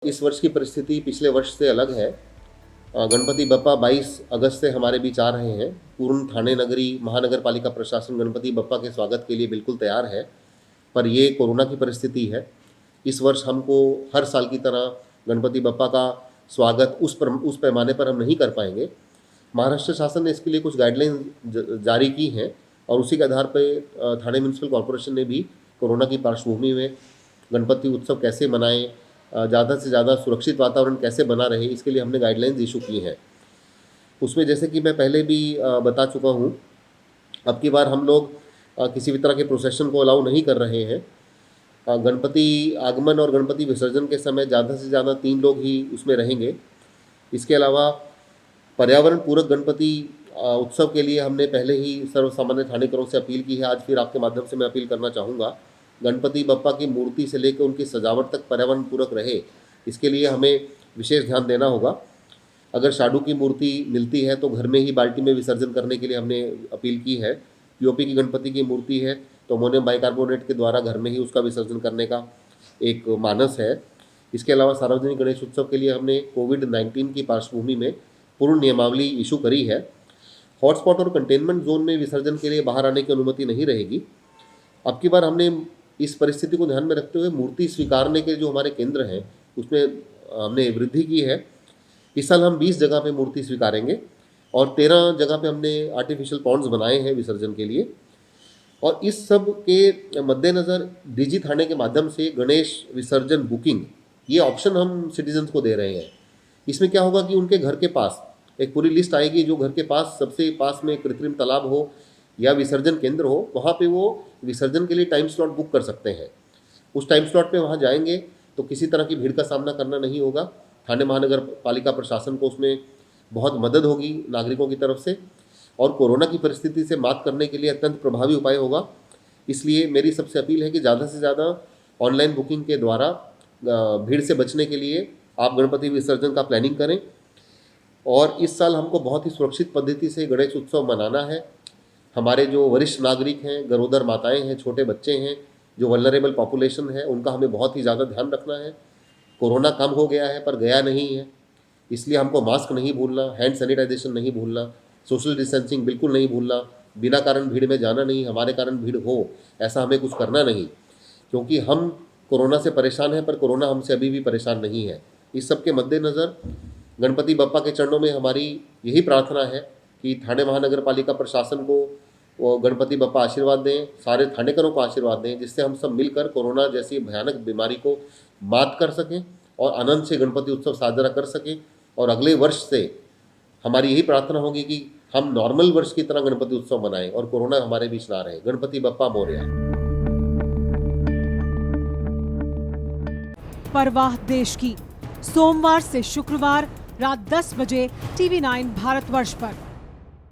इस वर्ष की परिस्थिति पिछले वर्ष से अलग है। गणपति बप्पा 22 अगस्त से हमारे बीच आ रहे हैं। पूर्ण ठाणे नगरी महानगर पालिका प्रशासन गणपति बप्पा के स्वागत के लिए बिल्कुल तैयार है, पर ये कोरोना की परिस्थिति है। इस वर्ष हमको हर साल की तरह गणपति बप्पा का स्वागत उस पैमाने पर हम नहीं कर पाएंगे। महाराष्ट्र शासन ने इसके लिए कुछ गाइडलाइन जारी की हैं और उसी के आधार पर ठाणे म्यूनसिपल कॉरपोरेशन ने भी कोरोना की पार्श्वभूमि में गणपति उत्सव कैसे मनाएं, ज़्यादा से ज़्यादा सुरक्षित वातावरण कैसे बना रहे, इसके लिए हमने गाइडलाइंस इशू की हैं। उसमें जैसे कि मैं पहले भी बता चुका हूँ, अब की बार हम लोग किसी भी तरह के प्रोसेशन को अलाउ नहीं कर रहे हैं। गणपति आगमन और गणपति विसर्जन के समय ज़्यादा से ज़्यादा 3 लोग ही उसमें रहेंगे। इसके अलावा पर्यावरण पूरक गणपति उत्सव के लिए हमने पहले ही सर्वसामान्य ठाणेकरों से अपील की है। आज फिर आपके माध्यम से मैं अपील करना चाहूँगा, गणपति बप्पा की मूर्ति से लेकर उनकी सजावट तक पर्यावरण पूरक रहे, इसके लिए हमें विशेष ध्यान देना होगा। अगर शाडू की मूर्ति मिलती है तो घर में ही बाल्टी में विसर्जन करने के लिए हमने अपील की है। पीओपी की गणपति की मूर्ति है तो अमोनियम बाइकार्बोनेट के द्वारा घर में ही उसका विसर्जन करने का एक मानस है। इसके अलावा सार्वजनिक गणेश उत्सव के लिए हमने कोविड-19 की पार्श्वभूमि में पूर्ण नियमावली इशू करी है। हॉटस्पॉट और कंटेनमेंट जोन में विसर्जन के लिए बाहर आने की अनुमति नहीं रहेगी। अब की बार हमने इस परिस्थिति को ध्यान में रखते हुए मूर्ति स्वीकारने के जो हमारे केंद्र हैं उसमें हमने वृद्धि की है। इस साल हम 20 जगह पे मूर्ति स्वीकारेंगे और 13 जगह पे हमने आर्टिफिशियल पॉन्ड्स बनाए हैं विसर्जन के लिए। और इस सब के मद्देनज़र डिजी थाने के माध्यम से गणेश विसर्जन बुकिंग ये ऑप्शन हम सिटीजन्स को दे रहे हैं। इसमें क्या होगा कि उनके घर के पास एक पूरी लिस्ट आएगी, जो घर के पास सबसे पास में कृत्रिम तालाब हो या विसर्जन केंद्र हो, वहाँ पे वो विसर्जन के लिए टाइम स्लॉट बुक कर सकते हैं। उस टाइम स्लॉट पे वहाँ जाएंगे तो किसी तरह की भीड़ का सामना करना नहीं होगा। ठाणे महानगर पालिका प्रशासन को उसमें बहुत मदद होगी नागरिकों की तरफ से, और कोरोना की परिस्थिति से मात करने के लिए अत्यंत प्रभावी उपाय होगा। इसलिए मेरी सबसे अपील है कि ज़्यादा से ज़्यादा ऑनलाइन बुकिंग के द्वारा भीड़ से बचने के लिए आप गणपति विसर्जन का प्लानिंग करें। और इस साल हमको बहुत ही सुरक्षित पद्धति से गणेश उत्सव मनाना है। हमारे जो वरिष्ठ नागरिक हैं, गरोदर माताएं हैं, छोटे बच्चे हैं, जो वल्नरेबल पॉपुलेशन है, उनका हमें बहुत ही ज़्यादा ध्यान रखना है। कोरोना कम हो गया है पर गया नहीं है, इसलिए हमको मास्क नहीं भूलना, हैंड सैनिटाइजेशन नहीं भूलना, सोशल डिस्टेंसिंग बिल्कुल नहीं भूलना, बिना कारण भीड़ में जाना नहीं, हमारे कारण भीड़ हो ऐसा हमें कुछ करना नहीं, क्योंकि हम कोरोना से परेशान हैं पर कोरोना हमसे अभी भी परेशान नहीं है। इस सब के मद्देनज़र गणपति बप्पा के चरणों में हमारी यही प्रार्थना है कि ठाणे महानगर पालिका प्रशासन को वो गणपति बप्पा आशीर्वाद दें, सारे ठाणेकरों को आशीर्वाद दें, जिससे हम सब मिलकर कोरोना जैसी भयानक बीमारी को मात कर सकें और आनंद से गणपति उत्सव साझा कर सकें। और अगले वर्ष से हमारी यही प्रार्थना होगी कि हम नॉर्मल वर्ष की तरह गणपति उत्सव मनाएं और कोरोना हमारे बीच ना रहे। गणपति बप्पा मोरया। परवाह देश की, सोमवार से शुक्रवार रात 10 बजे TV9 भारतवर्ष पर।